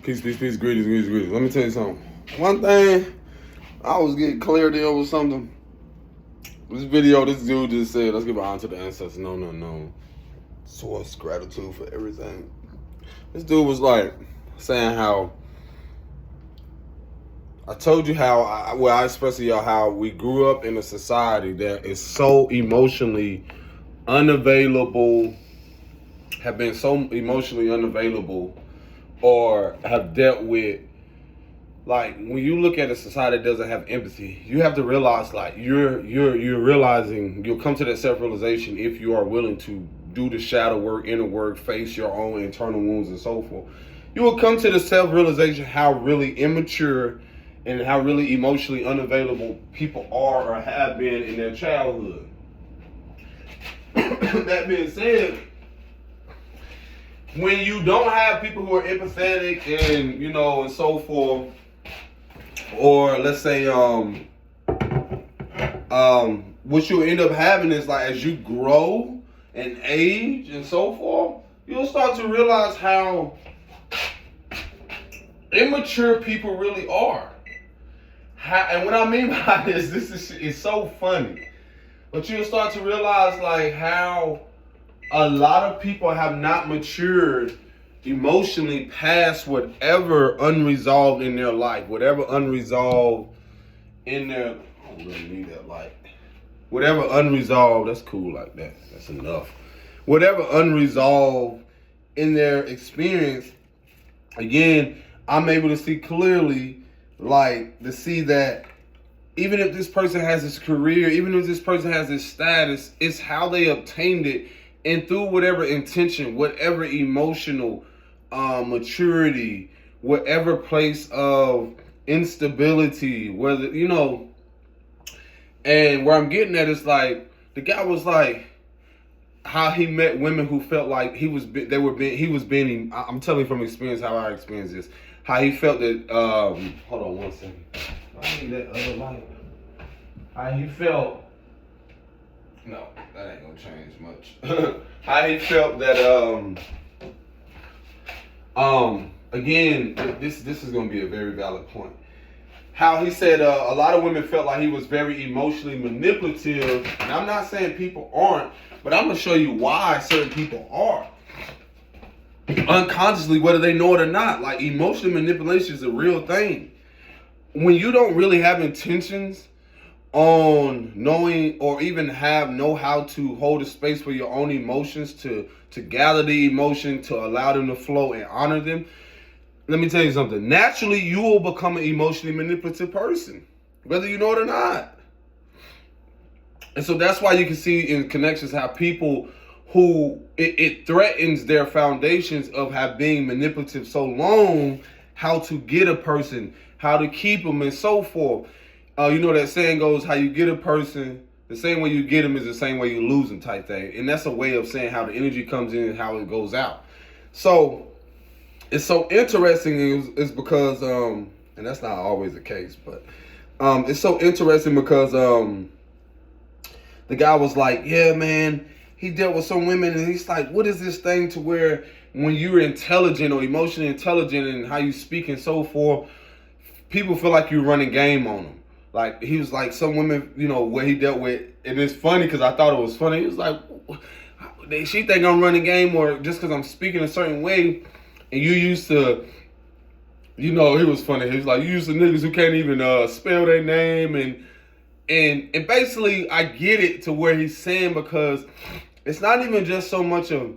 Peace, peace, peace, greetings. Let me tell you something. One thing, I was getting clarity over something. This video, this dude just said, let's give an honor to the ancestors. No. Source, gratitude for everything. This dude was like, saying how, I told you how, I expressed to y'all how we grew up in a society that is so emotionally unavailable, have been so emotionally unavailable, or have dealt with, like, when you look at a society that doesn't have empathy, you have to realize, like, you're realizing, you'll come to that self-realization if you are willing to do the shadow work, inner work, face your own internal wounds and so forth. You will come to the self-realization how really immature and how really emotionally unavailable people are or have been in their childhood. That being said, when you don't have people who are empathetic and, you know, and so forth, or let's say, what you'll end up having is, like, as you grow and age and so forth, you'll start to realize how immature people really are. And what I mean by this is so funny. But you'll start to realize, like, how a lot of people have not matured emotionally past whatever unresolved in their life, whatever unresolved in their, I don't really need that light. Whatever unresolved, that's cool like that. That's enough. Whatever unresolved in their experience, again, I'm able to see clearly, like, to see that even if this person has this career, even if this person has this status, it's how they obtained it, and through whatever intention, whatever emotional maturity, whatever place of instability, whether, you know, and where I'm getting at is, like, the guy was like, how he met women who felt like he was being, I'm telling you from experience how I experienced this, how he felt that, hold on one second. I need that other light. How he felt, no, that ain't gonna change much. How he felt that, again, this is gonna be a very valid point. How he said a lot of women felt like he was very emotionally manipulative. And I'm not saying people aren't, but I'm gonna show you why certain people are. Unconsciously, whether they know it or not. Like, emotional manipulation is a real thing. When you don't really have intentions on knowing or even know how to hold a space for your own emotions, to gather the emotion, to allow them to flow and honor them, let me tell you something. Naturally, you will become an emotionally manipulative person, whether you know it or not. And so that's why you can see in connections how people who it threatens their foundations of being manipulative so long, how to get a person, how to keep them, and so forth. You know that saying goes, how you get a person, the same way you get them is the same way you lose them, type thing. And that's a way of saying how the energy comes in and how it goes out. So it's so interesting is because, and that's not always the case, but it's so interesting because the guy was like, yeah, man, he dealt with some women, and he's like, what is this thing to where when you're intelligent or emotionally intelligent and how you speak and so forth, people feel like you're running game on them. Like, he was like, some women, you know, what he dealt with, and it's funny because I thought it was funny. He was like, she think I'm running game, or just because I'm speaking a certain way, and you used to, you know, it was funny. He was like, you used to niggas who can't even spell their name, and basically I get it to where he's saying, because it's not even just so much of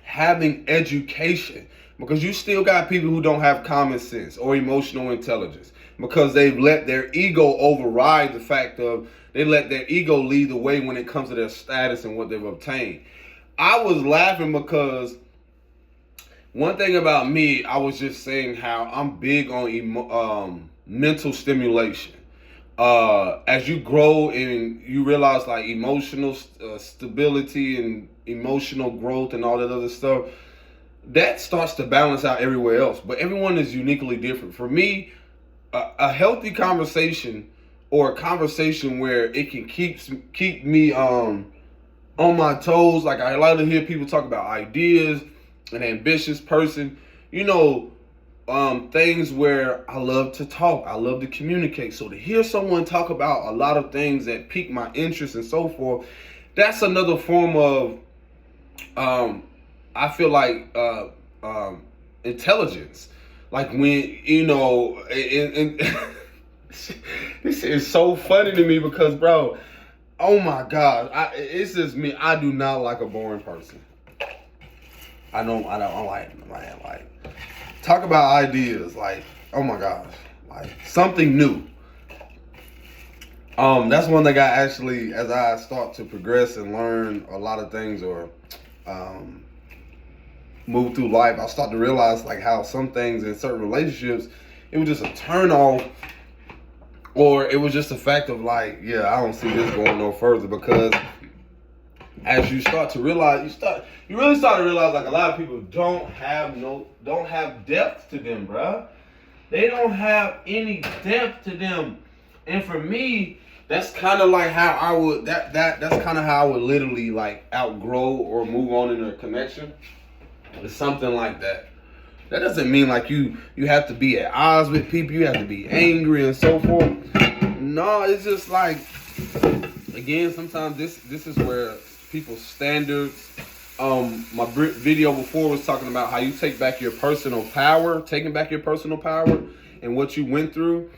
having education, because you still got people who don't have common sense or emotional intelligence, because they've let their ego override the fact of, they let their ego lead the way when it comes to their status and what they've obtained. I was laughing because one thing about me, I was just saying how I'm big on mental stimulation. As you grow and you realize, like, emotional stability and emotional growth and all that other stuff, that starts to balance out everywhere else. But everyone is uniquely different. For me, a healthy conversation, or a conversation where it can keep me on my toes. Like, I like to hear people talk about ideas, an ambitious person. You know, things where I love to talk, I love to communicate. So to hear someone talk about a lot of things that pique my interest and so forth, that's another form of, I feel like, intelligence. Like when, and this is so funny to me because, bro, oh my God, it's just me. I do not like a boring person. I don't like, man, like, talk about ideas, like, oh my gosh, like something new. That's one thing I actually, as I start to progress and learn a lot of things, or move through life, I start to realize like how some things in certain relationships, it was just a turn off, or it was just a fact of like, yeah, I don't see this going no further. Because as you start to realize, you really start to realize like a lot of people don't have depth to them, bruh. They don't have any depth to them. And for me, that's kind of like how I would, that's kind of how I would literally like outgrow or move on in a connection. It's something like that. That doesn't mean like you have to be at odds with people, you have to be angry and so forth. No, it's just like, again, sometimes this is where people's standards. My video before was talking about how you take back your personal power, taking back your personal power and what you went through.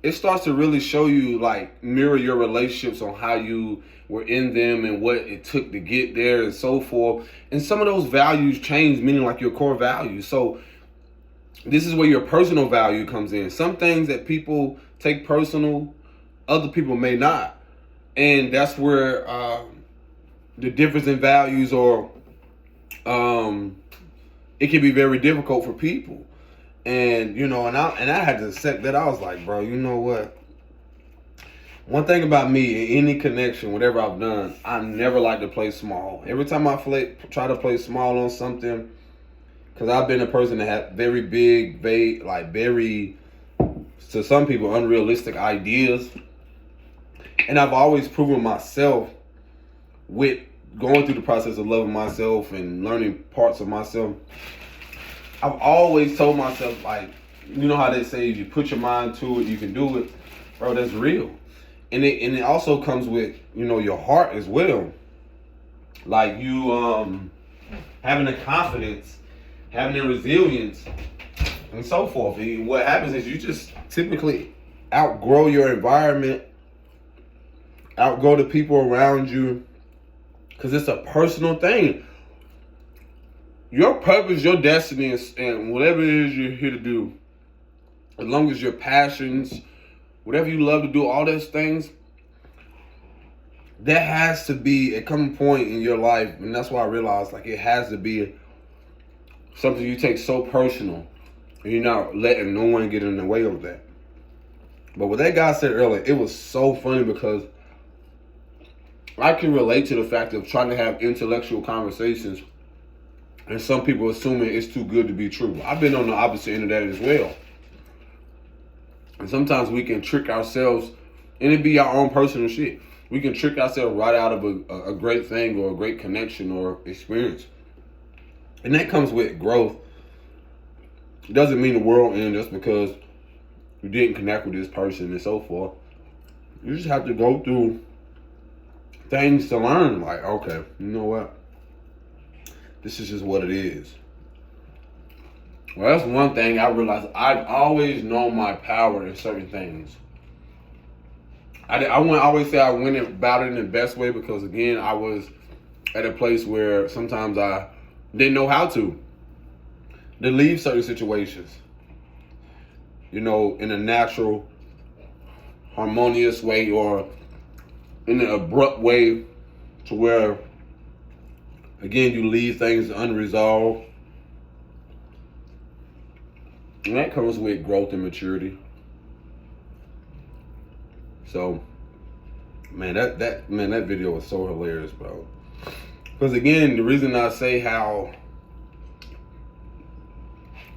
It starts to really show you, like, mirror your relationships on how you were in them and what it took to get there and so forth. And some of those values change, meaning like your core values. So this is where your personal value comes in. Some things that people take personal, other people may not. And that's where the difference in values, or it can be very difficult for people. And and I had to accept that. I was like, bro, you know what? One thing about me, in any connection, whatever I've done, I never like to play small. Every time I try to play small on something, because I've been a person that had very big, very, to some people, unrealistic ideas. And I've always proven myself with going through the process of loving myself and learning parts of myself. I've always told myself, like, you know how they say, if you put your mind to it, you can do it. Bro, that's real. And it also comes with, your heart as well. Like you having the confidence, having the resilience, and so forth. And what happens is you just typically outgrow your environment, outgrow the people around you, because it's a personal thing. Your purpose, your destiny, and whatever it is you're here to do, as long as your passions, whatever you love to do, all those things, that has to be a common point in your life. And that's why I realized, like, it has to be something you take so personal, and you're not letting no one get in the way of that. But what that guy said earlier, it was so funny, because I can relate to the fact of trying to have intellectual conversations, and some people assuming it's too good to be true. I've been on the opposite end of that as well. And sometimes we can trick ourselves, and it be our own personal shit. We can trick ourselves right out of a great thing or a great connection or experience. And that comes with growth. It doesn't mean the world ends just because you didn't connect with this person and so forth. You just have to go through things to learn. Like, okay, you know what? This is just what it is. Well, that's one thing I realized. I've always known my power in certain things. I wouldn't always say I went about it in the best way, because, again, I was at a place where sometimes I didn't know how to leave certain situations, in a natural, harmonious way, or in an abrupt way, to where, again, you leave things unresolved. And that comes with growth and maturity. So, man, that video was so hilarious, bro. Because, again, the reason I say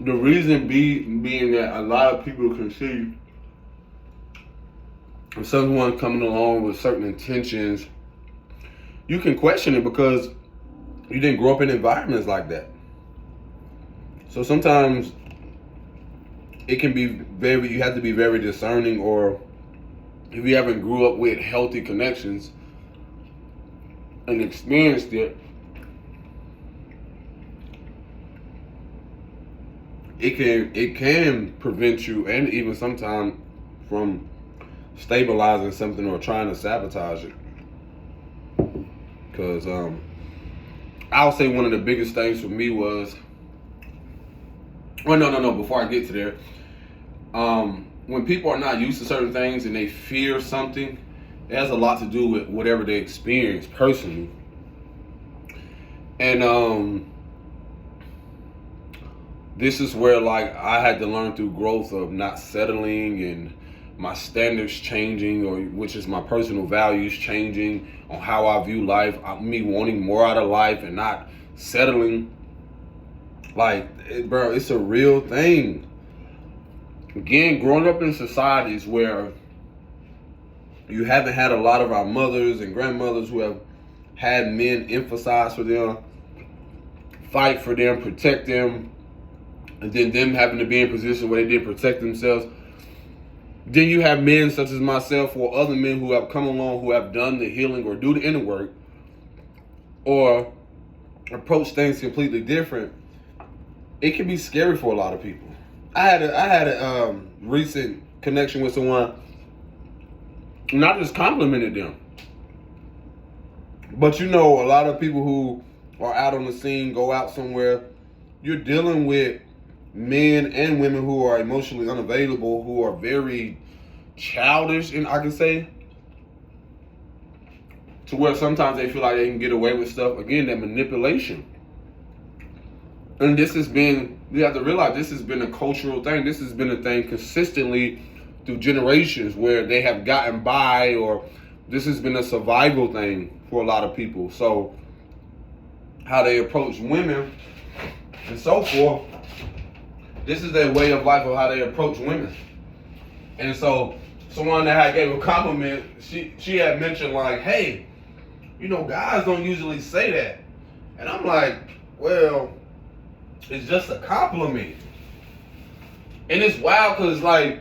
the reason being that a lot of people can see if someone coming along with certain intentions, you can question it because you didn't grow up in environments like that. So sometimes it can be you have to be very discerning, or if you haven't grew up with healthy connections and experienced it, it can prevent you, and even sometimes, from stabilizing something or trying to sabotage it. Because I would say one of the biggest things for me was, no, before I get to there, when people are not used to certain things and they fear something, it has a lot to do with whatever they experience personally. And this is where, like, I had to learn through growth of not settling, and my standards changing, or which is my personal values changing on how I view life, me wanting more out of life and not settling. Like, bro, it's a real thing. Again, growing up in societies where you haven't had a lot of our mothers and grandmothers who have had men emphasize for them, fight for them, protect them, and then them having to be in a position where they didn't protect themselves. Then you have men such as myself or other men who have come along, who have done the healing or do the inner work, or approach things completely different. It can be scary for a lot of people. I had a recent connection with someone, and I just complimented them. But a lot of people who are out on the scene, go out somewhere, you're dealing with men and women who are emotionally unavailable, who are very childish, and I can say, to where sometimes they feel like they can get away with stuff. Again, that manipulation. And this has been, you have to realize, this has been a cultural thing. This has been a thing consistently through generations, where they have gotten by, or this has been a survival thing for a lot of people. So how they approach women and so forth, this is their way of life, of how they approach women. And so someone that I gave a compliment, she had mentioned, like, hey, guys don't usually say that. And I'm like, well, it's just a compliment. And it's wild because, like,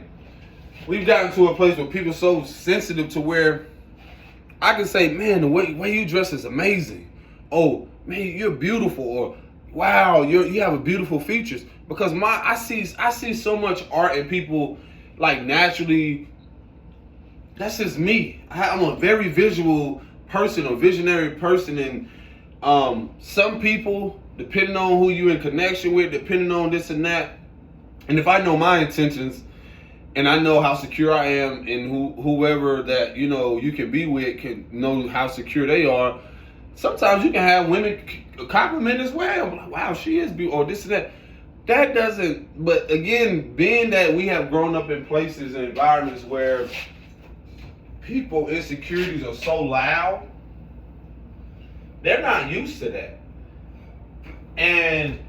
we've gotten to a place where people are so sensitive to where I can say, man, the way you dress is amazing. Oh, man, you're beautiful. Or, wow, you have a beautiful features. Because I see so much art in people, like, naturally. That's just me. I'm a very visual person, a visionary person, and some people, depending on who you're in connection with, depending on this and that, and if I know my intentions, and I know how secure I am, and whoever that you can be with can know how secure they are, sometimes you can have women compliment as well. Like, wow, she is beautiful, or this and that. That doesn't, but again, being that we have grown up in places and environments where people insecurities are so loud, they're not used to that. And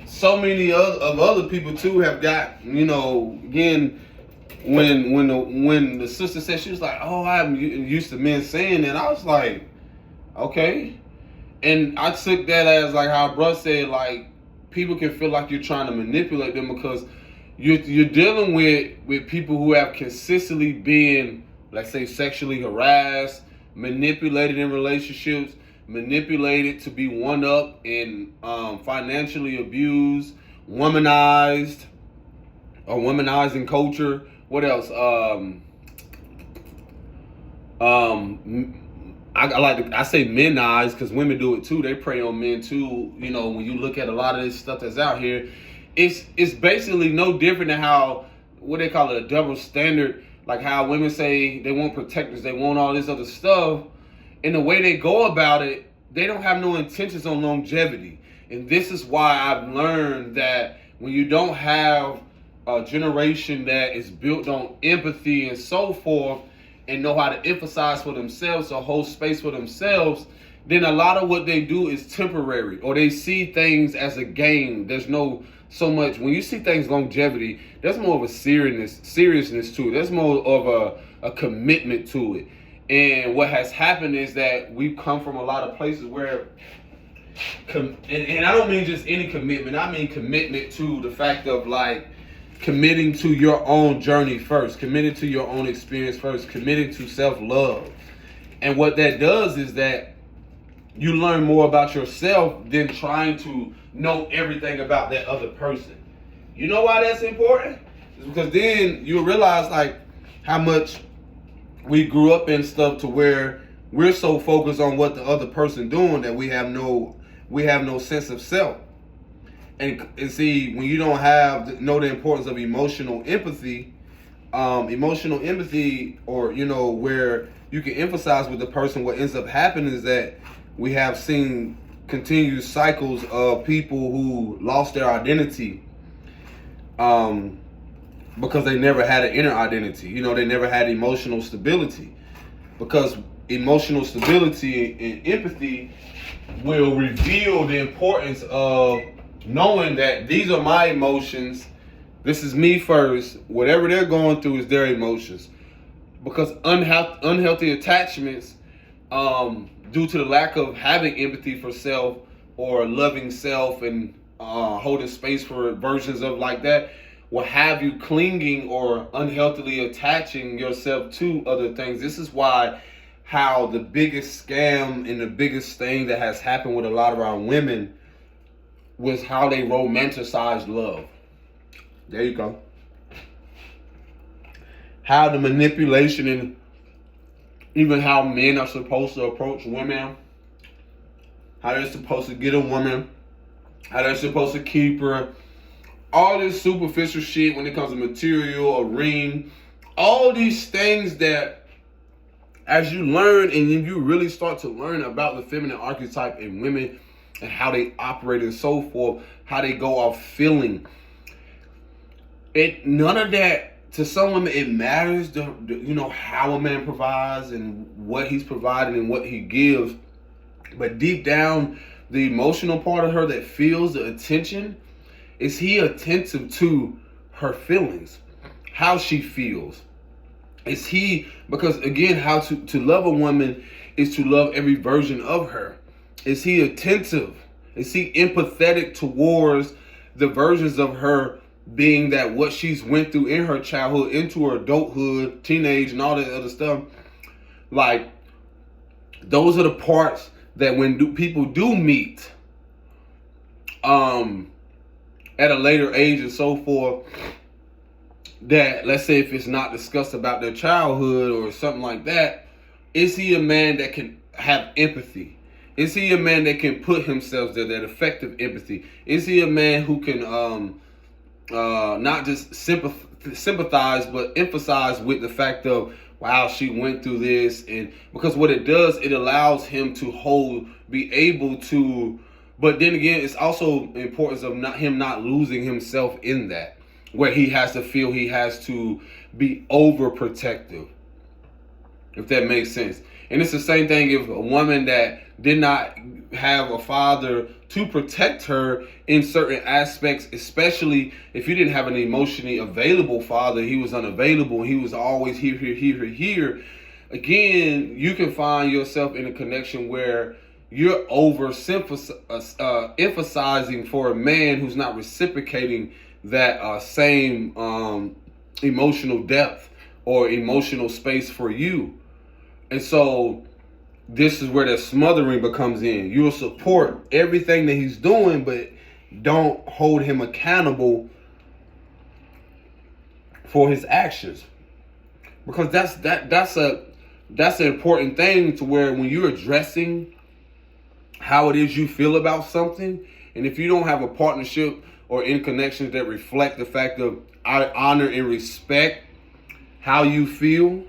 so many other people too have got, again, when the sister said, she was like, oh, I'm used to men saying that, I was like, okay. And I took that as, like, how bruh said, like, people can feel like you're trying to manipulate them, because you're dealing with people who have consistently been, let's say, sexually harassed, manipulated in relationships, manipulated to be one up, and financially abused, womanized, or womanizing culture. What else? I say menized, because women do it too. They prey on men too. When you look at a lot of this stuff that's out here, it's basically no different than how, what they call it, a double standard. Like how women say they want protectors, they want all this other stuff. And the way they go about it, they don't have no intentions on longevity. And this is why I've learned that when you don't have a generation that is built on empathy and so forth, and know how to emphasize for themselves, or hold space for themselves, then a lot of what they do is temporary, or they see things as a game. There's no so much, when you see things longevity, there's more of a seriousness to it. There's more of a commitment to it. And what has happened is that we've come from a lot of places where and I don't mean just any commitment. I mean commitment to the fact of like committing to your own journey first, committing to your own experience first, committing to self-love. And what that does is that you learn more about yourself than trying to know everything about that other person. You know why that's important? It's because then you'll realize like how much we grew up in stuff to where we're so focused on what the other person doing that we have no sense of self. And see, when you don't know the importance of emotional empathy, or where you can emphasize with the person, what ends up happening is that we have seen continued cycles of people who lost their identity because they never had an inner identity. They never had emotional stability, because emotional stability and empathy will reveal the importance of knowing that these are my emotions. This is me first. Whatever they're going through is their emotions. Because unhealthy attachments, due to the lack of having empathy for self or loving self and holding space for versions of like that, will have you clinging or unhealthily attaching yourself to other things. This is why how the biggest scam and the biggest thing that has happened with a lot of our women was how they romanticized love. There you go. How the manipulation and even how men are supposed to approach women, how they're supposed to get a woman, how they're supposed to keep her, all this superficial shit when it comes to material, a ring, all these things that as you learn and you really start to learn about the feminine archetype in women and how they operate and so forth, how they go off feeling. None of that, to some women, it matters, how a man provides and what he's providing and what he gives. But deep down, the emotional part of her that feels the attention, is he attentive to her feelings, how she feels? Is he, because again, how to love a woman is to love every version of her. Is he attentive? Is he empathetic towards the versions of her being that what she's went through in her childhood, into her adulthood, teenage, and all that other stuff? Like, those are the parts that when people do meet, at a later age and so forth, that, let's say if it's not discussed about their childhood or something like that, is he a man that can have empathy? Is he a man that can put himself there, that effective empathy? Is he a man who can not just sympathize, but emphasize with the fact of, wow, she went through this? And because what it does, it allows him to be able to, but then again, it's also the importance of him not losing himself in that, where he has to feel he has to be overprotective, if that makes sense. And it's the same thing if a woman that did not have a father to protect her in certain aspects, especially if you didn't have an emotionally available father, he was unavailable, he was always here. Again, you can find yourself in a connection where you're emphasizing for a man who's not reciprocating that same emotional depth or emotional space for you. And so this is where that smothering becomes in. You'll support everything that he's doing, but don't hold him accountable for his actions. Because that's an important thing, to where when you're addressing how it is you feel about something, and if you don't have a partnership or in connections that reflect the fact of I honor and respect how you feel.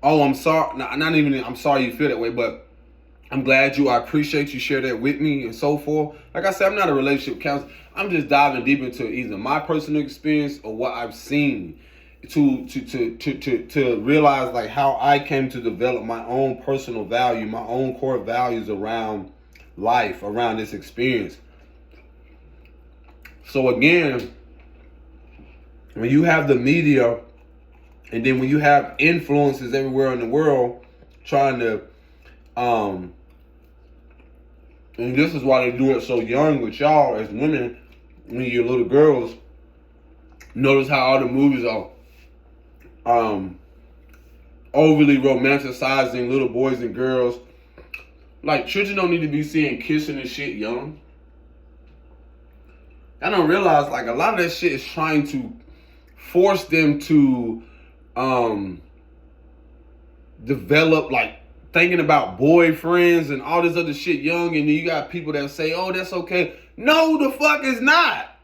Oh, I'm sorry. Not even I'm sorry you feel that way, but I'm glad I appreciate you share that with me and so forth. Like I said, I'm not a relationship counselor. I'm just diving deep into either my personal experience or what I've seen to realize like how I came to develop my own personal value, my own core values around life, around this experience. So again, when you have the media, and then when you have influences everywhere in the world trying to And this is why they do it so young with y'all as women, when you're little girls. Notice how all the movies are overly romanticizing little boys and girls. Like, children don't need to be seeing kissing and shit young. I don't realize, like, a lot of that shit is trying to force them to develop, like, thinking about boyfriends and all this other shit young. And then you got people that say, oh, that's okay. No, the fuck is not.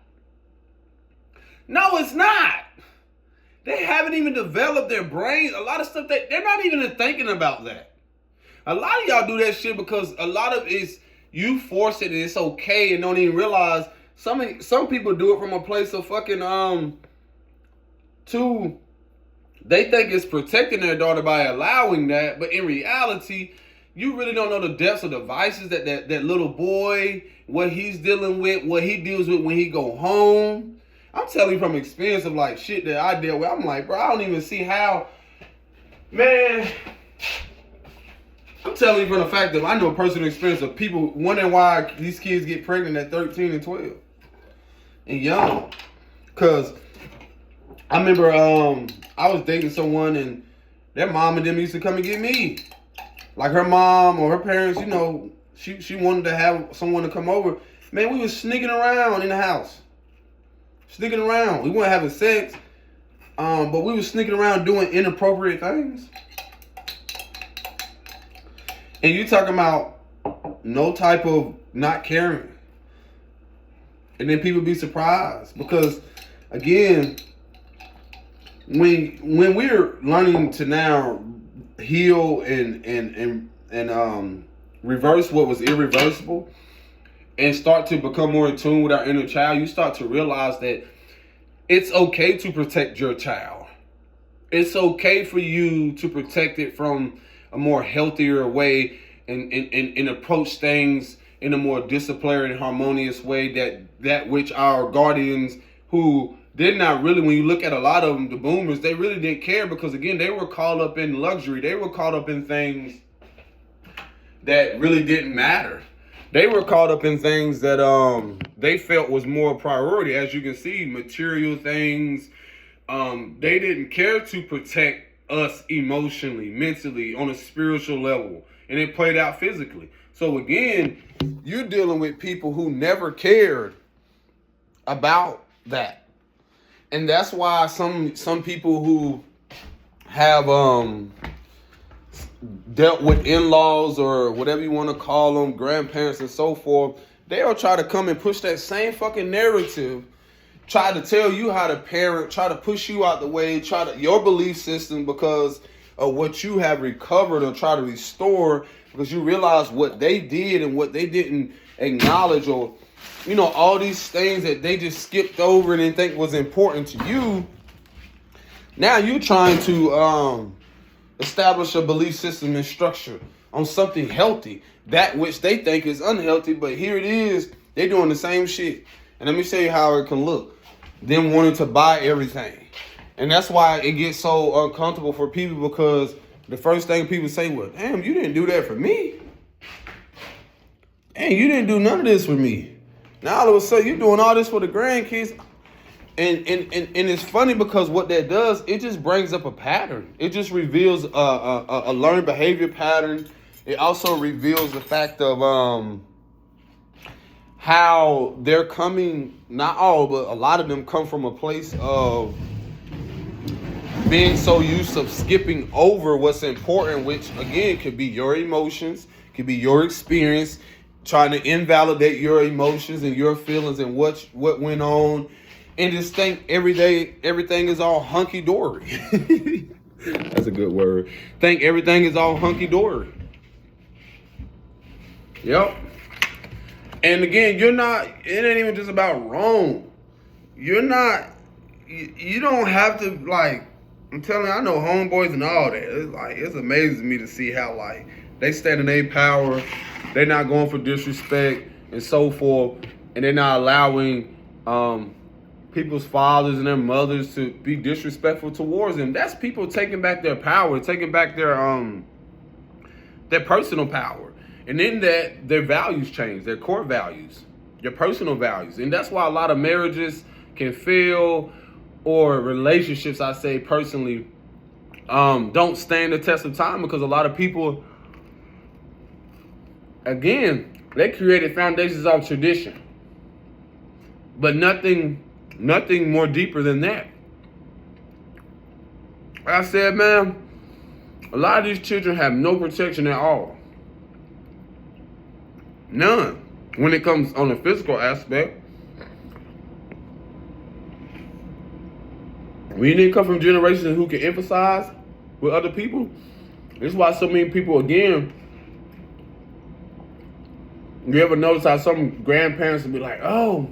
No, it's not. They haven't even developed their brains. A lot of stuff, they're not even thinking about that. A lot of y'all do that shit because a lot of it's, you force it and it's okay and don't even realize. Some people do it from a place of fucking, they think it's protecting their daughter by allowing that. But in reality, you really don't know the depths of the vices that little boy, what he's dealing with, what he deals with when he go home. I'm telling you from experience of like shit that I deal with. I'm like, bro, I don't even see how, man. I'm telling you from the fact that I know a personal experience of people wondering why these kids get pregnant at 13 and 12 and young. Cause I remember I was dating someone and their mom and them used to come and get me. Like her mom or her parents, you know, she wanted to have someone to come over. Man, we was sneaking around in the house. Sneaking around. We weren't having sex, but we were sneaking around doing inappropriate things. And you talking about no type of not caring. And then people be surprised because, again, when we're learning to now heal and reverse what was irreversible, and start to become more in tune with our inner child, you start to realize that it's okay to protect your child. It's okay for you to protect it from a more healthier way and approach things in a more disciplined and harmonious way that which our guardians who did not really, when you look at a lot of them, the boomers, they really didn't care because, again, they were caught up in luxury. They were caught up in things that really didn't matter. They were caught up in things that they felt was more priority. As you can see, material things. They didn't care to protect us emotionally, mentally, on a spiritual level. And it played out physically. So again, you're dealing with people who never cared about that. And that's why some people who have dealt with in-laws or whatever you want to call them, grandparents and so forth, they'll try to come and push that same fucking narrative, try to tell you how to parent, try to push you out the way, your belief system because of what you have recovered or try to restore because you realize what they did and what they didn't acknowledge or, you know, all these things that they just skipped over and didn't think was important to you. Now you're trying to establish a belief system and structure on something healthy, that which they think is unhealthy, but here it is, they're doing the same shit. And let me show you how it can look. Them wanting to buy everything. And that's why it gets so uncomfortable for people because the first thing people say, well, damn, you didn't do that for me. Damn, you didn't do none of this for me. Now all of a sudden you're doing all this for the grandkids. And it's funny because what that does, it just brings up a pattern. It just reveals a learned behavior pattern. It also reveals the fact of how they're coming, not all, but a lot of them come from a place of being so used to skipping over what's important, which again could be your emotions, could be your experience, trying to invalidate your emotions and your feelings and what went on. And just think everything is all hunky-dory. That's a good word. Think everything is all hunky-dory. Yep. And again, it ain't even just about wrong. You don't have to, like, I'm telling you, I know homeboys and all that. It's like, it's amazing to me to see how, like, they stand in their power. They're not going for disrespect and so forth. And they're not allowing, people's fathers and their mothers to be disrespectful towards them. That's people taking back their power, taking back their personal power. And in that, their values change, their core values, your personal values. And that's why a lot of marriages can fail, or relationships, I say personally, don't stand the test of time, because a lot of people, again, they created foundations of tradition, but nothing more deeper than that. Like I said, man, a lot of these children have no protection at all. None. When it comes on the physical aspect. We didn't come from generations who can emphasize with other people. This is why so many people, again, you ever notice how some grandparents will be like, oh,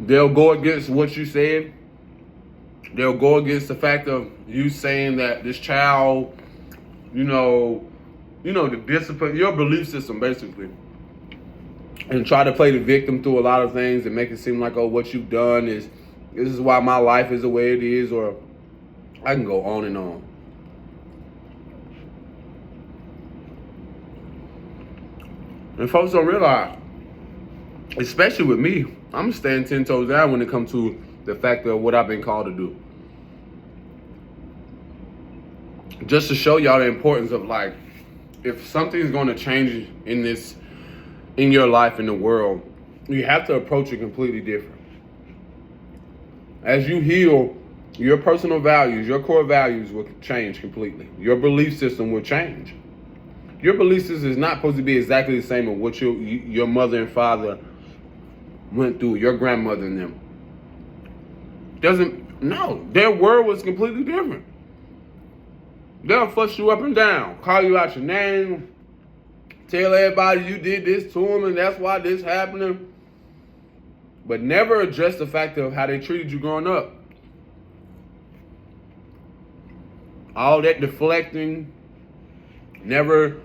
they'll go against what you said. They'll go against the fact of you saying that this child, the discipline, your belief system, basically. And try to play the victim through a lot of things and make it seem like, oh, what you've done is, this is why my life is the way it is, or I can go on and on. And folks don't realize, especially with me, I'm staying 10 toes down when it comes to the fact of what I've been called to do. Just to show y'all the importance of, like, if something's going to change in your life, in the world, you have to approach it completely different. As you heal, your personal values, your core values will change completely. Your belief system will change. Your belief system is not supposed to be exactly the same as what your mother and father went through, your grandmother and them. Their world was completely different. They'll fuss you up and down, call you out your name, tell everybody you did this to them and that's why this happening, but never address the fact of how they treated you growing up. All that deflecting, never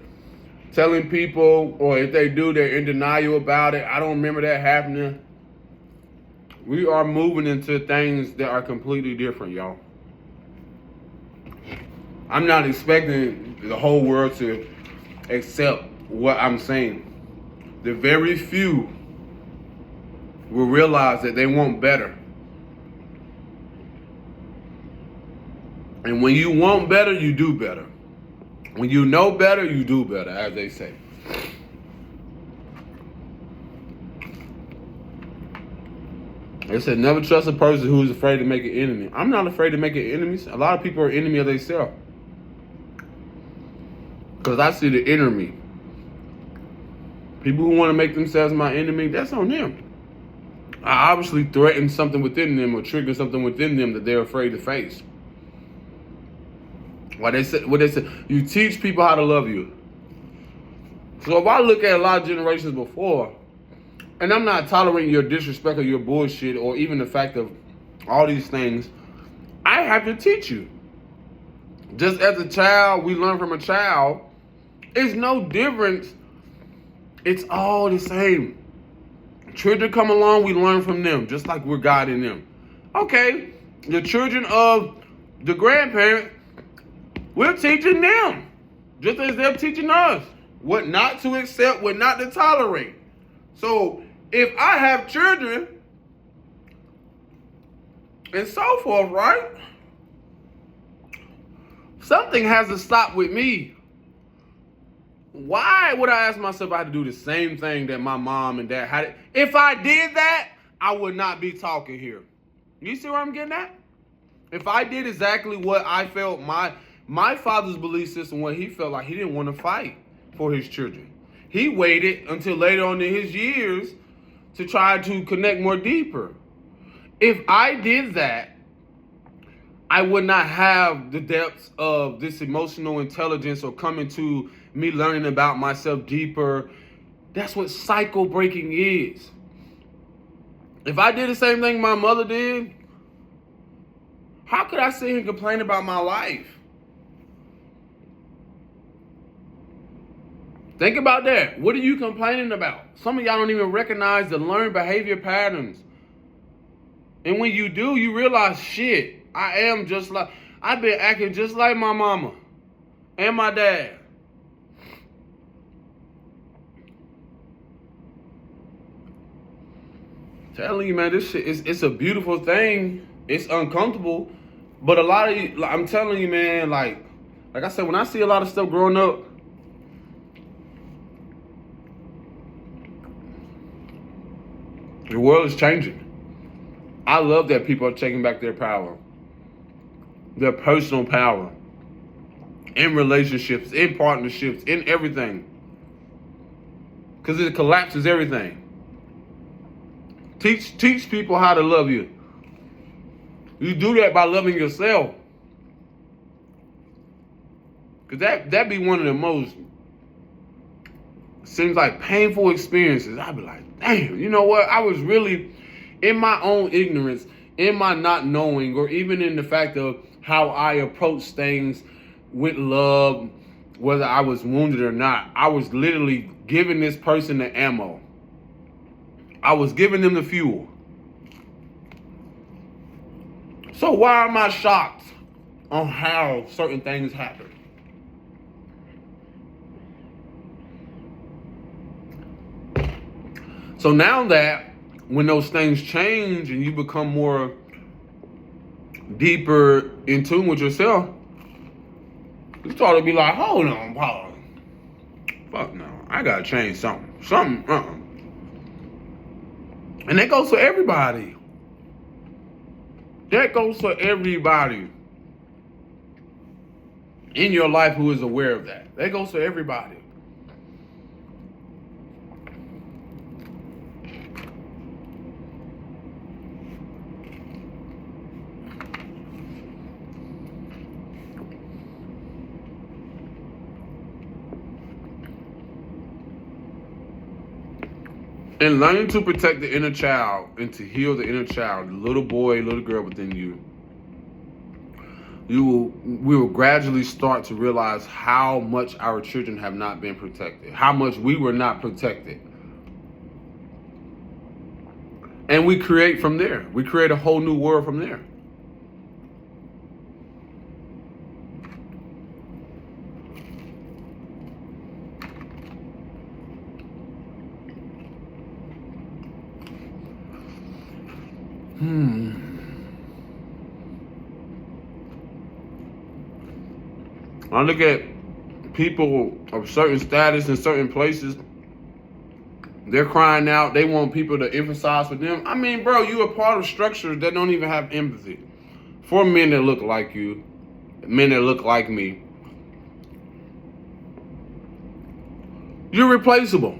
telling people, or if they do, they're in denial about it. I don't remember that happening. We are moving into things that are completely different, y'all. I'm not expecting the whole world to accept what I'm saying. The very few will realize that they want better. And when you want better, you do better. When you know better, you do better, as they say. They said never trust a person who's afraid to make an enemy. I'm not afraid to make an enemy. A lot of people are enemy of themselves. Because I see the enemy. People who want to make themselves my enemy, that's on them. I obviously threaten something within them or trigger something within them that they're afraid to face. What they say, you teach people how to love you. So if I look at a lot of generations before, and I'm not tolerating your disrespect or your bullshit or even the fact of all these things, I have to teach you. Just as a child, we learn from a child. It's no difference. It's all the same. Children come along, we learn from them, just like we're guiding them. Okay, the children of the grandparents, we're teaching them, just as they're teaching us, what not to accept, what not to tolerate. So if I have children and so forth, right? Something has to stop with me. Why would I ask myself I had to do the same thing that my mom and dad had? If I did that, I would not be talking here. You see where I'm getting at? If I did exactly what I felt my father's belief system, what he felt like, he didn't want to fight for his children. He waited until later on in his years to try to connect more deeper. If I did that, I would not have the depths of this emotional intelligence or coming to me learning about myself deeper. That's what cycle breaking is. If I did the same thing my mother did, how could I sit here and complain about my life? Think about that. What are you complaining about? Some of y'all don't even recognize the learned behavior patterns. And when you do, you realize, shit, I've been acting just like my mama and my dad. Telling you, man, this shit it's a beautiful thing. It's uncomfortable, but a lot of you, I'm telling you, man, like I said, when I see a lot of stuff growing up, the world is changing. I love that people are taking back their power, their personal power, in relationships, in partnerships, in everything, because it collapses everything. Teach people how to love you. You do that by loving yourself. Because that be one of the most, seems like, painful experiences. I'd be like, damn, you know what? I was really, in my own ignorance, in my not knowing, or even in the fact of how I approach things with love, whether I was wounded or not, I was literally giving this person the ammo. I was giving them the fuel. So why am I shocked on how certain things happen? So now that when those things change and you become more deeper in tune with yourself, you start to be like, hold on, Paul. Fuck no, I gotta change something. And that goes for everybody. That goes for everybody in your life who is aware of that. That goes for everybody. And learning to protect the inner child and to heal the inner child, the little boy, little girl within you, we will gradually start to realize how much our children have not been protected, how much we were not protected. And we create from there. We create a whole new world from there. I look at people of certain status in certain places. They're crying out. They want people to emphasize for them. I mean, bro, you are part of structures that don't even have empathy. For men that look like you, men that look like me, you're replaceable.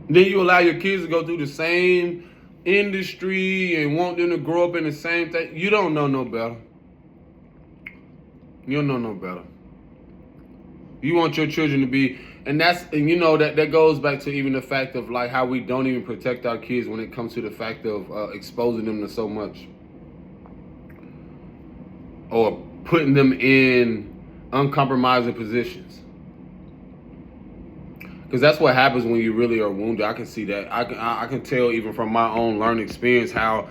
Then you allow your kids to go through the same industry and want them to grow up in the same thing. You don't know no better. You don't know no better. You want your children to be, and you know that goes back to even the fact of like how we don't even protect our kids when it comes to the fact of exposing them to so much, or putting them in uncompromising positions. Because that's what happens when you really are wounded. I can see that. I can tell even from my own learned experience how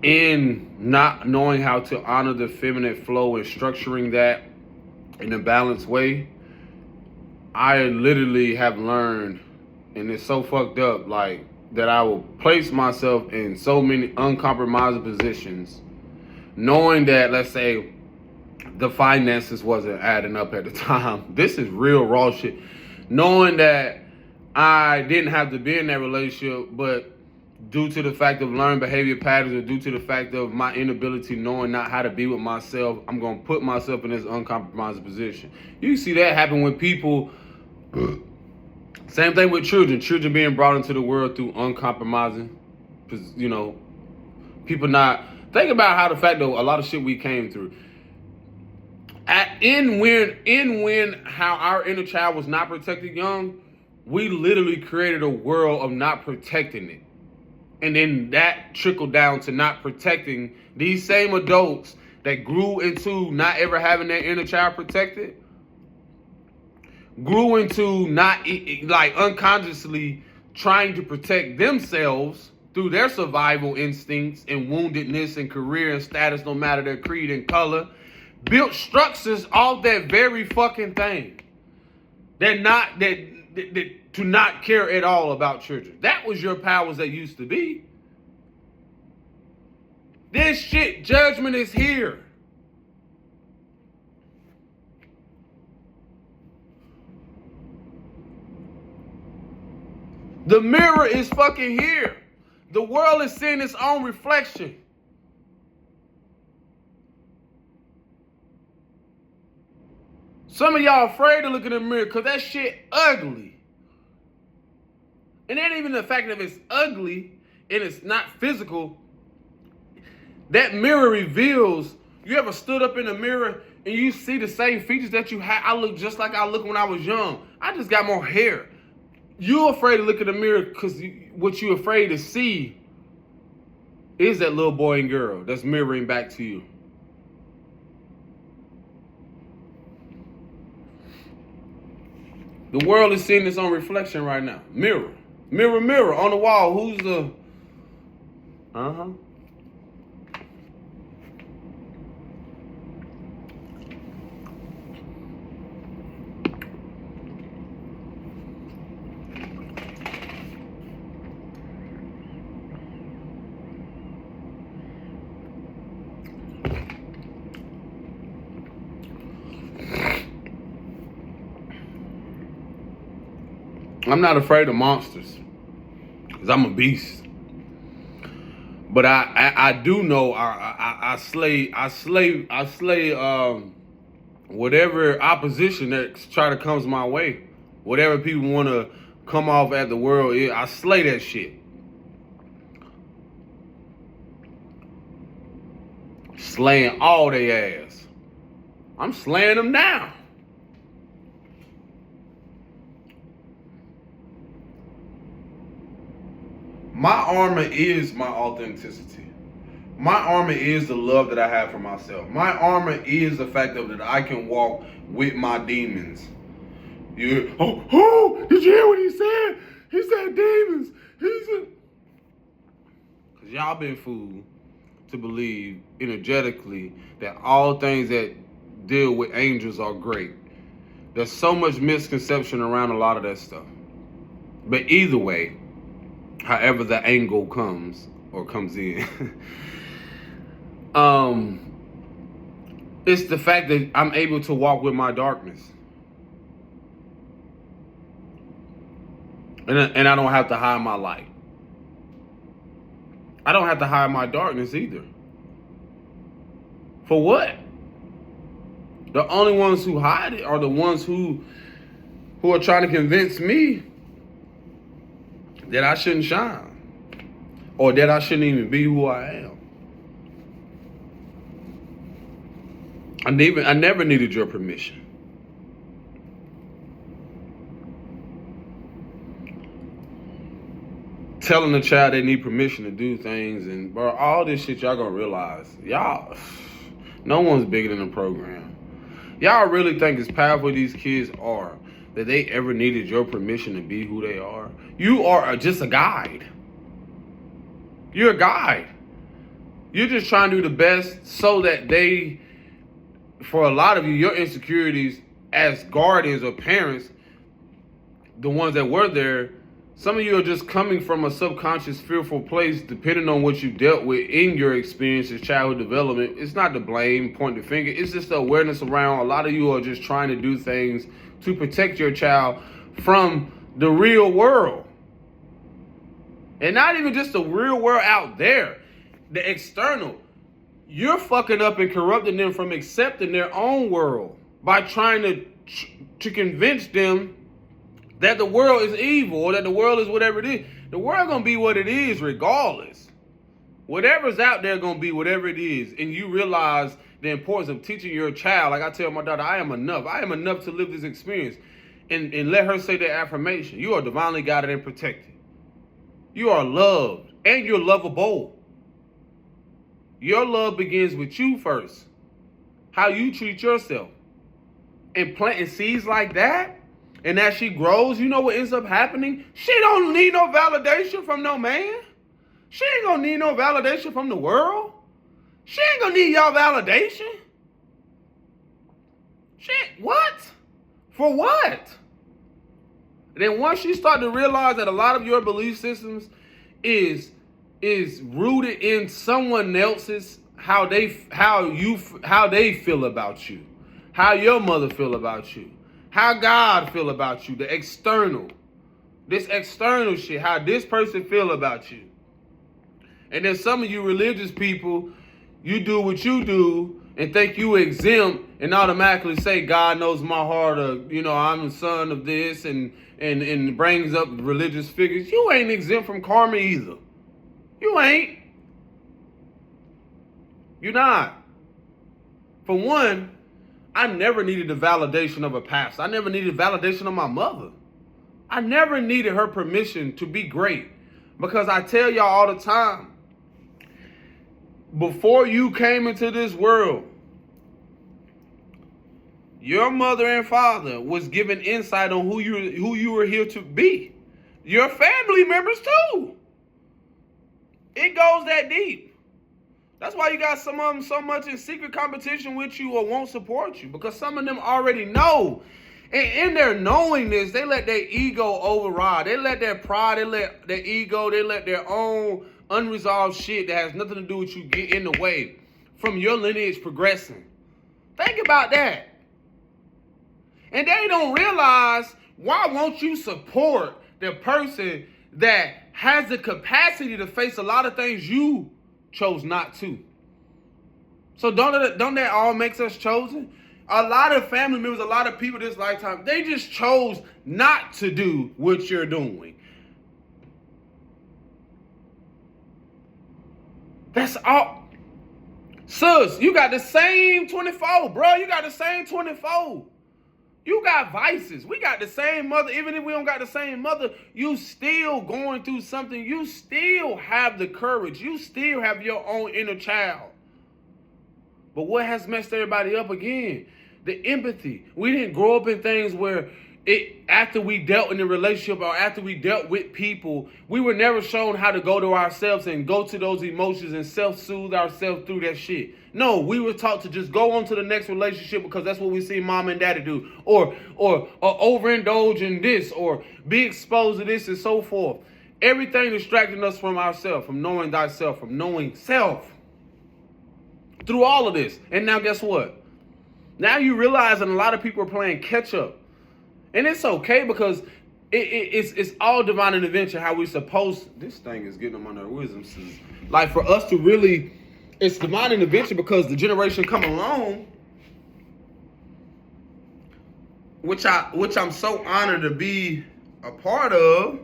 in not knowing how to honor the feminine flow and structuring that in a balanced way, I literally have learned, and it's so fucked up, like, that I will place myself in so many uncompromising positions, knowing that, let's say, the finances wasn't adding up at the time. This is real raw shit. Knowing that I didn't have to be in that relationship, but due to the fact of learned behavior patterns, or due to the fact of my inability knowing not how to be with myself, I'm going to put myself in this uncompromising position. You see that happen with people. Same thing with children. Children being brought into the world through uncompromising, you know, people not. Think about how the fact that a lot of shit we came through. How our inner child was not protected young, we literally created a world of not protecting it. And then that trickled down to not protecting these same adults that grew into not ever having their inner child protected, grew into not, like, unconsciously trying to protect themselves through their survival instincts and woundedness and career and status, no matter their creed and color, built structures off that very fucking thing. That to not care at all about children. That was your powers that used to be. This shit, judgment is here. The mirror is fucking here. The world is seeing its own reflection. Some of y'all afraid to look in the mirror because that shit ugly. And it ain't even the fact that it's ugly and it's not physical. That mirror reveals, you ever stood up in the mirror and you see the same features that you had? I look just like I looked when I was young. I just got more hair. You're afraid to look in the mirror because what you're afraid to see is that little boy and girl that's mirroring back to you. The world is seeing its own reflection right now. Mirror. Mirror, mirror on the wall. Who's the... I'm not afraid of monsters, because I'm a beast. But I do know I slay whatever opposition that try to comes my way. Whatever people want to come off at the world, I slay that shit. Slaying all they ass. I'm slaying them now. My armor is my authenticity. My armor is the love that I have for myself. My armor is the fact that I can walk with my demons. Did you hear what he said? He said demons. He said... Because y'all been fooled to believe energetically that all things that deal with angels are great. There's so much misconception around a lot of that stuff. But either way, however the angle comes in, it's the fact that I'm able to walk with my darkness. And I don't have to hide my light. I don't have to hide my darkness either. For what? The only ones who hide it are the ones who are trying to convince me that I shouldn't shine, or that I shouldn't even be who I am. I never needed your permission. Telling a child they need permission to do things, and bro, all this shit y'all gonna realize, y'all, no one's bigger than the program. Y'all really think as powerful these kids are that they ever needed your permission to be who they are? You are just a guide. You're a guide. You're just trying to do the best so that they, for a lot of you, your insecurities as guardians or parents, the ones that were there, some of you are just coming from a subconscious, fearful place, depending on what you dealt with in your experience as childhood development. It's not to blame, point the finger. It's just the awareness around. A lot of you are just trying to do things to protect your child from the real world. And not even just the real world out there, the external. You're fucking up and corrupting them from accepting their own world by trying to convince them that the world is evil or that the world is whatever it is. The world gonna be what it is regardless. Whatever's out there gonna be whatever it is. And you realize the importance of teaching your child. Like I tell my daughter, I am enough. I am enough to live this experience. And let her say that affirmation. You are divinely guided and protected. You are loved and you're lovable. Your love begins with you first. How you treat yourself. And planting seeds like that, and as she grows, you know what ends up happening? She don't need no validation from no man. She ain't gonna need no validation from the world. She ain't gonna need y'all validation. What? For what? And then once you start to realize that a lot of your belief systems is rooted in someone else's, how they feel about you, how your mother feel about you, how God feel about you, this external shit, how this person feel about you. And then some of you religious people, you do what you do and think you exempt and automatically say God knows my heart, or I'm the son of this, and brings up religious figures. You ain't exempt from karma either. You ain't. You're not. For one, I never needed the validation of a pastor. I never needed validation of my mother. I never needed her permission to be great. Because I tell y'all all the time, before you came into this world, your mother and father was given insight on who you were here to be. Your family members too. It goes that deep. That's why you got some of them so much in secret competition with you or won't support you, because some of them already know. And in their knowingness, they let their ego override. They let their pride, they let their ego, they let their own unresolved shit that has nothing to do with you get in the way from your lineage progressing. Think about that. And they don't realize, why won't you support the person that has the capacity to face a lot of things you chose not to? So don't that all makes us chosen? A lot of family members, a lot of people this lifetime, they just chose not to do what you're doing. That's all. Sus, you got the same 24, bro. You got the same 24. You got vices. We got the same mother. Even if we don't got the same mother, you still going through something. You still have the courage. You still have your own inner child. But what has messed everybody up again? The empathy. We didn't grow up in things where after we dealt in a relationship or after we dealt with people, we were never shown how to go to ourselves and go to those emotions and self-soothe ourselves through that shit. No, we were taught to just go on to the next relationship because that's what we see mom and daddy do. Or overindulge in this, or be exposed to this and so forth. Everything distracting us from ourselves, from knowing thyself, from knowing self. Through all of this. And now guess what? Now you realize that a lot of people are playing catch up. And it's okay, because it's all divine intervention. How we supposed, this thing is getting on my wisdom. Like, for us to really, it's divine intervention, because the generation come along, which I'm so honored to be a part of.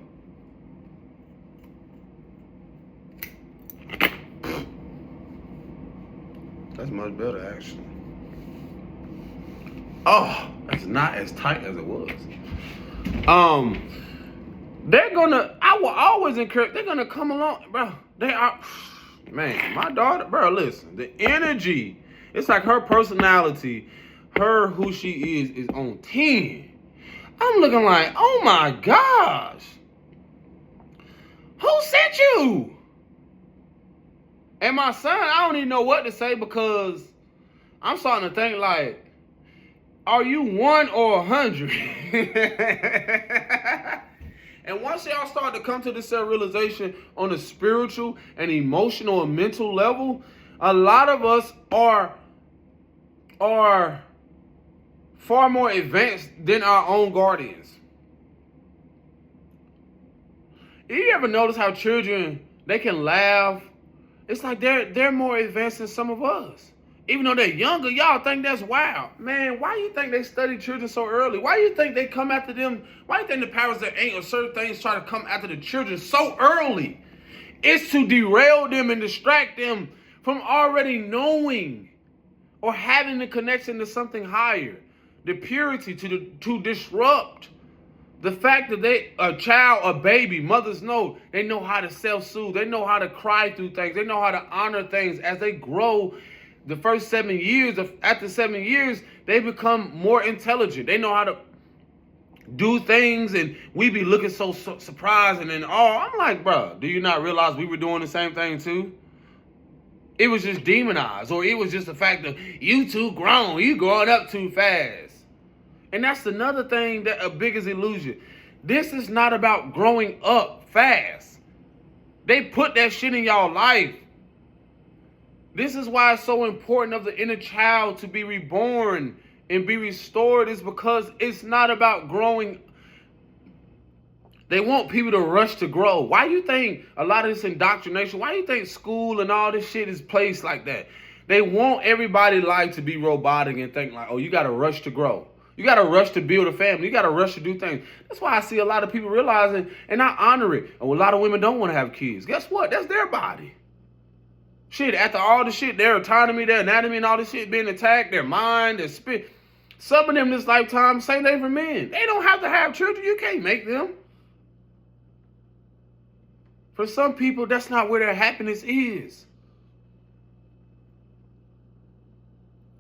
That's much better, actually. Oh, that's not as tight as it was. I will always encourage, they're gonna come along, bro. They are, man, my daughter, bro, listen, the energy, it's like her personality, who she is on 10. I'm looking like, oh my gosh. Who sent you? And my son, I don't even know what to say, because I'm starting to think like, are you 1 or 100? And once y'all start to come to this self-realization on a spiritual and emotional and mental level, a lot of us are far more advanced than our own guardians. You ever notice how children, they can laugh? It's like they're more advanced than some of us. Even though they're younger, y'all think that's wild. Man, why do you think they study children so early? Why do you think they come after them? Why do you think the powers that ain't or certain things try to come after the children so early? It's to derail them and distract them from already knowing or having the connection to something higher. The purity to disrupt the fact that a baby, mothers know, they know how to self-soothe. They know how to cry through things. They know how to honor things as they grow. The first 7 years, after 7 years, they become more intelligent. They know how to do things, and we be looking so surprised and in awe. I'm like, bro, do you not realize we were doing the same thing too? It was just demonized, or it was just the fact that you too grown, you growing up too fast. And that's another thing, that a biggest illusion. This is not about growing up fast. They put that shit in y'all life. This is why it's so important of the inner child to be reborn and be restored, is because it's not about growing. They want people to rush to grow. Why do you think a lot of this indoctrination, why do you think school and all this shit is placed like that? They want everybody's life to be robotic and think like, oh, you got to rush to grow. You got to rush to build a family. You got to rush to do things. That's why I see a lot of people realizing and not honor it. Oh, a lot of women don't want to have kids. Guess what? That's their body. Shit, after all the shit, their autonomy, their anatomy, and all this shit being attacked, their mind, their spirit. Some of them this lifetime, same thing for men. They don't have to have children. You can't make them. For some people, that's not where their happiness is.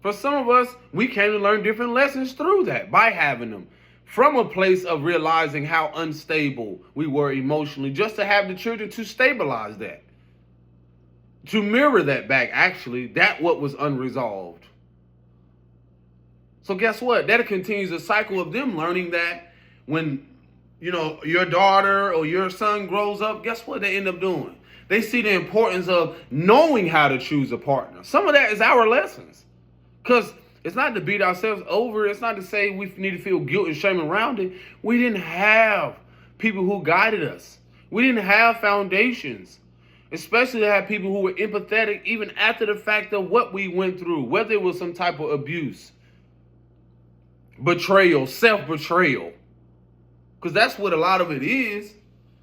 For some of us, we came to learn different lessons through that by having them. From a place of realizing how unstable we were emotionally, just to have the children to stabilize that. To mirror that back, actually, that what was unresolved. So guess what? That continues a cycle of them learning that when, your daughter or your son grows up, guess what they end up doing? They see the importance of knowing how to choose a partner. Some of that is our lessons. Because it's not to beat ourselves over. It's not to say we need to feel guilt and shame around it. We didn't have people who guided us. We didn't have foundations. Especially to have people who were empathetic even after the fact of what we went through, whether it was some type of abuse, betrayal, self-betrayal. Because that's what a lot of it is.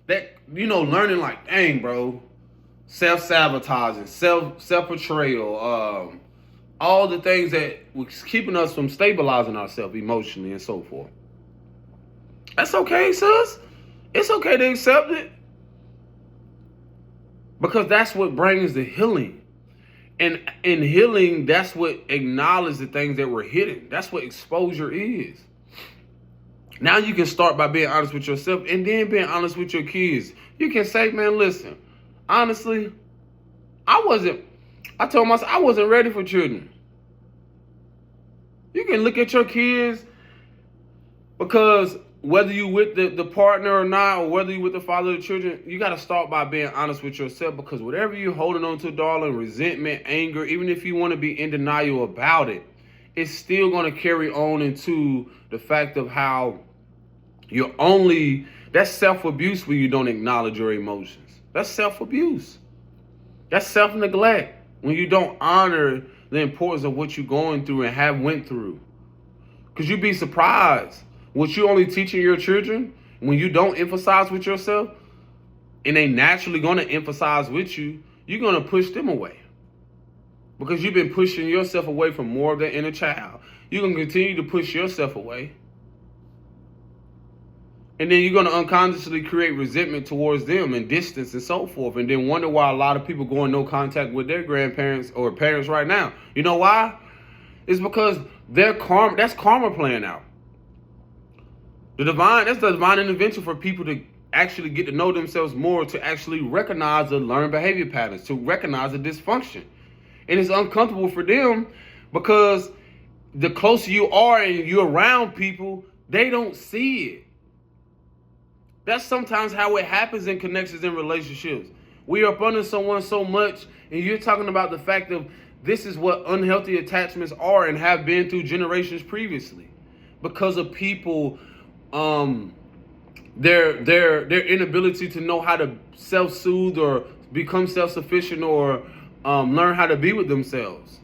That, learning like, dang, bro, self-sabotaging, self-betrayal, all the things that was keeping us from stabilizing ourselves emotionally and so forth. That's okay, sis. It's okay to accept it. Because that's what brings the healing. And in healing, that's what acknowledges the things that were hidden. That's what exposure is. Now you can start by being honest with yourself and then being honest with your kids. You can say, man, listen, honestly, I told myself I wasn't ready for children. You can look at your kids, because whether you with the partner or not, or whether you with the father of the children, you got to start by being honest with yourself, because whatever you're holding on to, darling, resentment, anger, even if you want to be in denial about it, it's still going to carry on into the fact of how that's self-abuse when you don't acknowledge your emotions. That's self-abuse. That's self-neglect when you don't honor the importance of what you're going through and have went through. Because you'd be surprised. What you only teaching your children, when you don't emphasize with yourself, and they naturally going to emphasize with you, you're going to push them away. Because you've been pushing yourself away from more of that inner child. You're going to continue to push yourself away. And then you're going to unconsciously create resentment towards them and distance and so forth. And then wonder why a lot of people go in no contact with their grandparents or parents right now. You know why? It's because that's karma playing out. That's the divine intervention for people to actually get to know themselves more, to actually recognize the learned behavior patterns, to recognize the dysfunction. And it's uncomfortable for them because the closer you are and you're around people, they don't see it. That's sometimes how it happens in connections and relationships. We are up under someone so much, and you're talking about the fact of this is what unhealthy attachments are and have been through generations previously. Because of people, their inability to know how to self-soothe or become self-sufficient or learn how to be with themselves.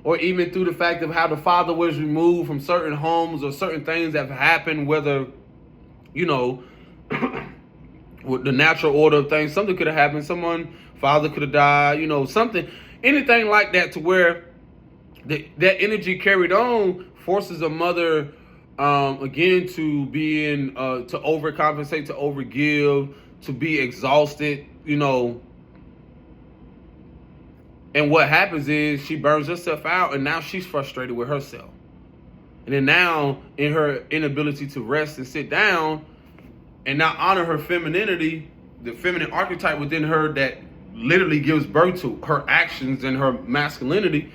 Or even through the fact of how the father was removed from certain homes or certain things that have happened, whether, with the natural order of things, something could have happened. Father could have died, something, anything like that, to where that energy carried on forces a mother, again, to be to overcompensate, to overgive, to be exhausted, And what happens is she burns herself out, and now she's frustrated with herself. And then now, in her inability to rest and sit down and not honor her femininity, the feminine archetype within her that literally gives birth to her actions and her masculinity,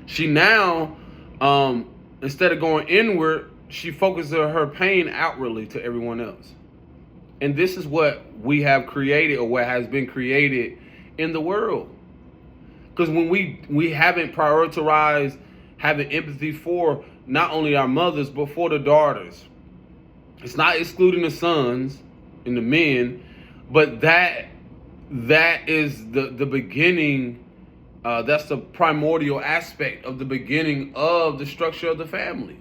she now, instead of going inward she focuses her pain outwardly to everyone else. And this is what we have created, or what has been created in the world. Because when we haven't prioritized having empathy for not only our mothers, but for the daughters. It's not excluding the sons and the men, but that is the beginning. That's the primordial aspect of the beginning of the structure of the family.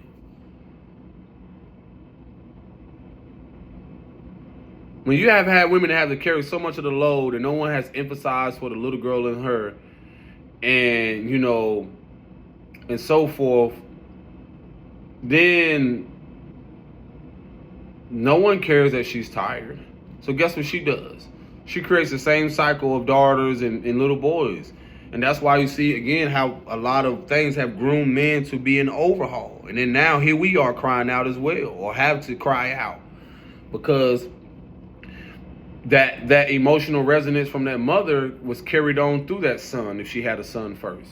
When you have had women that have to carry so much of the load and no one has emphasized for the little girl in her, and and so forth, then no one cares that she's tired. So guess what she does? She creates the same cycle of daughters and little boys. And that's why you see, again, how a lot of things have groomed men to be an overhaul. And then now here we are crying out as well, or have to cry out. Because that emotional resonance from that mother was carried on through that son, if she had a son first.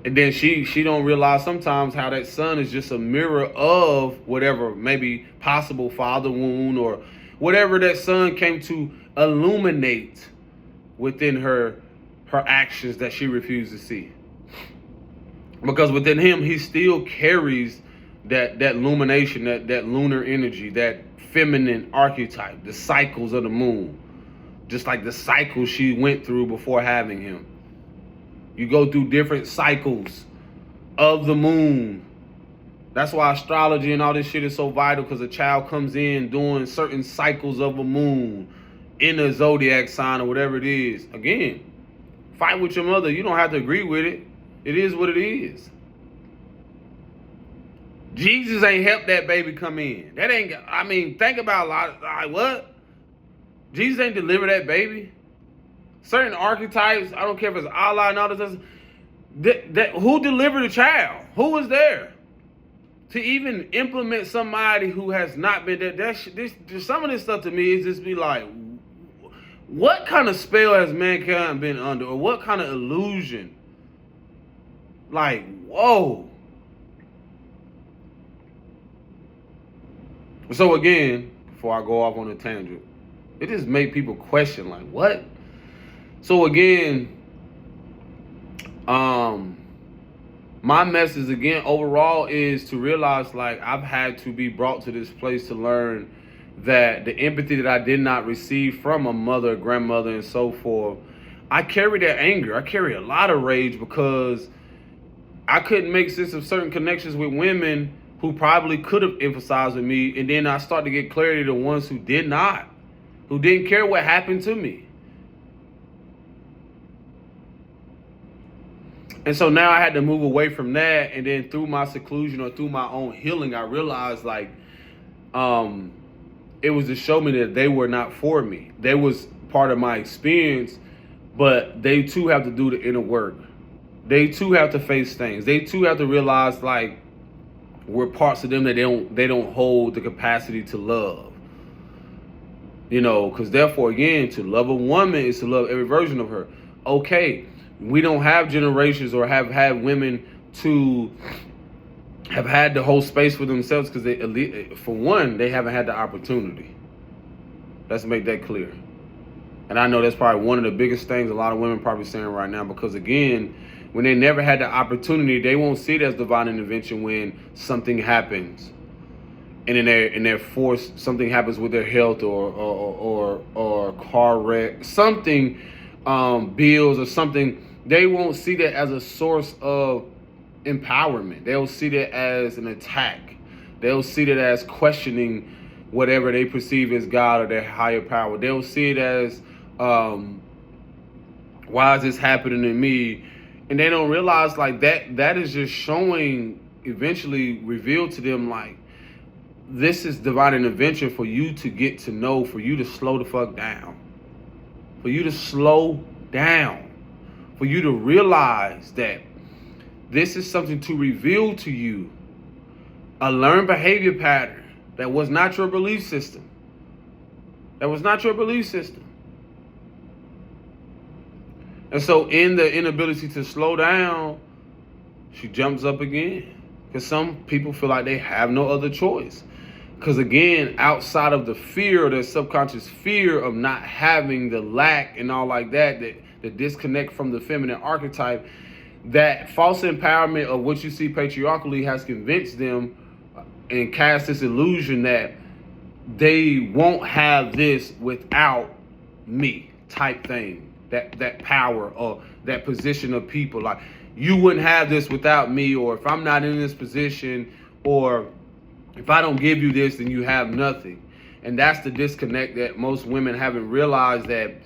And then she don't realize sometimes how that son is just a mirror of whatever maybe possible father wound, or whatever that son came to illuminate within her actions that she refused to see. Because within him, he still carries that illumination, that lunar energy, that feminine archetype, the cycles of the moon, just like the cycle she went through before having him. You go through different cycles of the moon. That's why astrology and all this shit is so vital, because a child comes in doing certain cycles of a moon in a zodiac sign or whatever it is. Again, fight with your mother. You don't have to agree with it. It is what it is. Jesus ain't helped that baby come in. Think about a lot. Like, what? Jesus ain't deliver that baby. Certain archetypes, I don't care if it's Allah and all this. Who delivered the child? Who was there to even implement somebody who has not been there? Some of this stuff to me is just be like, what kind of spell has mankind been under, or what kind of illusion? Like, whoa. So again, before I go off on a tangent, it just made people question, like, what? So again, my message again overall is to realize, like, I've had to be brought to this place to learn that the empathy that I did not receive from a mother, grandmother, and so forth, I carry that anger. I carry a lot of rage because I couldn't make sense of certain connections with women who probably could have emphasized with me, and then I start to get clarity to the ones who did not, who didn't care what happened to me. And so now I had to move away from that, and then through my seclusion or through my own healing, I realized, like, it was to show me that they were not for me. They was part of my experience, but they too have to do the inner work. They too have to face things. They too have to realize, like, we're parts of them that they don't hold the capacity to love. Because therefore, again, to love a woman is to love every version of her. Okay, we don't have generations or have had women to have had the whole space for themselves because for one, they haven't had the opportunity. Let's make that clear. And I know that's probably one of the biggest things a lot of women probably saying right now, because again, when they never had the opportunity, they won't see it as divine intervention when something happens, and in their force, something happens with their health or car wreck, something, bills or something. They won't see that as a source of empowerment. They'll see that as an attack. They'll see that as questioning whatever they perceive as God or their higher power. They'll see it as, why is this happening to me? And they don't realize, like, that is just showing, eventually revealed to them, like, this is divine intervention for you to get to know, for you to slow the fuck down. For you to slow down. For you to realize that this is something to reveal to you a learned behavior pattern that was not your belief system. That was not your belief system. And so in the inability to slow down, she jumps up again. Because some people feel like they have no other choice. Because again, outside of the fear, the subconscious fear of not having, the lack and all like that, the disconnect from the feminine archetype, that false empowerment of what you see patriarchally has convinced them and cast this illusion that they won't have this without me type thing. That power or that position of people. Like, you wouldn't have this without me, or if I'm not in this position, or if I don't give you this, then you have nothing. And that's the disconnect that most women haven't realized, that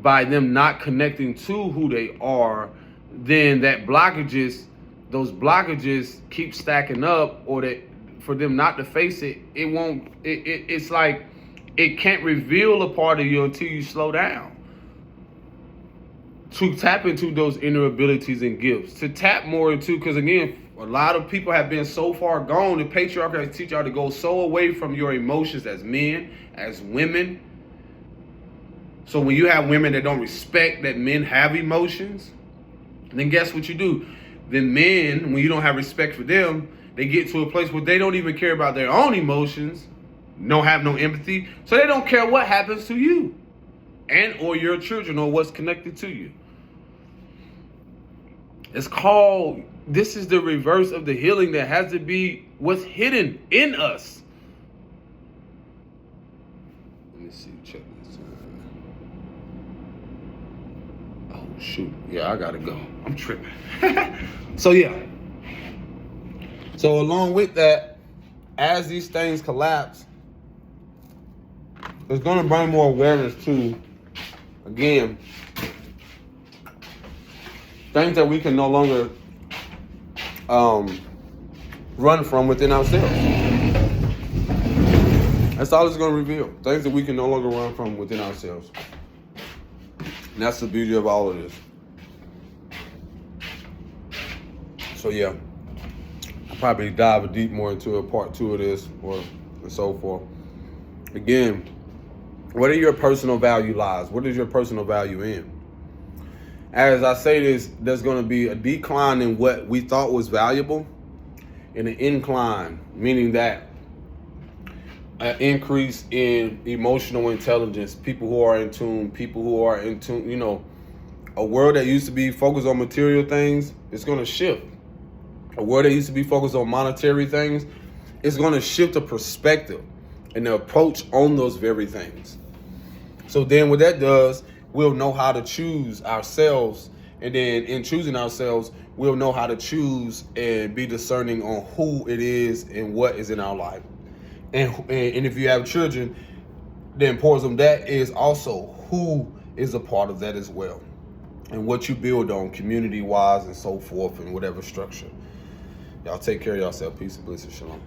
by them not connecting to who they are, then those blockages keep stacking up, or that for them not to face it, it's like it can't reveal a part of you until you slow down. To tap into those inner abilities and gifts, to tap more into, because again, a lot of people have been so far gone. The patriarchy has teach y'all to go so away from your emotions as men, as women. So when you have women that don't respect that men have emotions, then guess what you do? Then men, when you don't have respect for them, they get to a place where they don't even care about their own emotions, don't have no empathy, so they don't care what happens to you and or your children or what's connected to you. It's called, this is the reverse of the healing that has to be what's hidden in us. Let me see, check this out. Oh shoot, yeah, I gotta go. I'm tripping. So yeah. So along with that, as these things collapse, it's gonna bring more awareness to, again, things that we can no longer run from within ourselves. That's all it's going to reveal. Things that we can no longer run from within ourselves. And that's the beauty of all of this. So yeah, I'll probably dive deep more into a part 2 of this, or and so forth. Again, where do your personal value lies? What is your personal value in? As I say this, there's going to be a decline in what we thought was valuable, and an incline, meaning that an increase in emotional intelligence, people who are in tune, a world that used to be focused on material things, it's going to shift. A world that used to be focused on monetary things, it's going to shift the perspective and the approach on those very things. So then what that does, we'll know how to choose ourselves. And then in choosing ourselves, we'll know how to choose and be discerning on who it is and what is in our life. And if you have children, the importance of that is also who is a part of that as well. And what you build on community-wise and so forth, and whatever structure. Y'all take care of yourself. Peace and blessings. Shalom.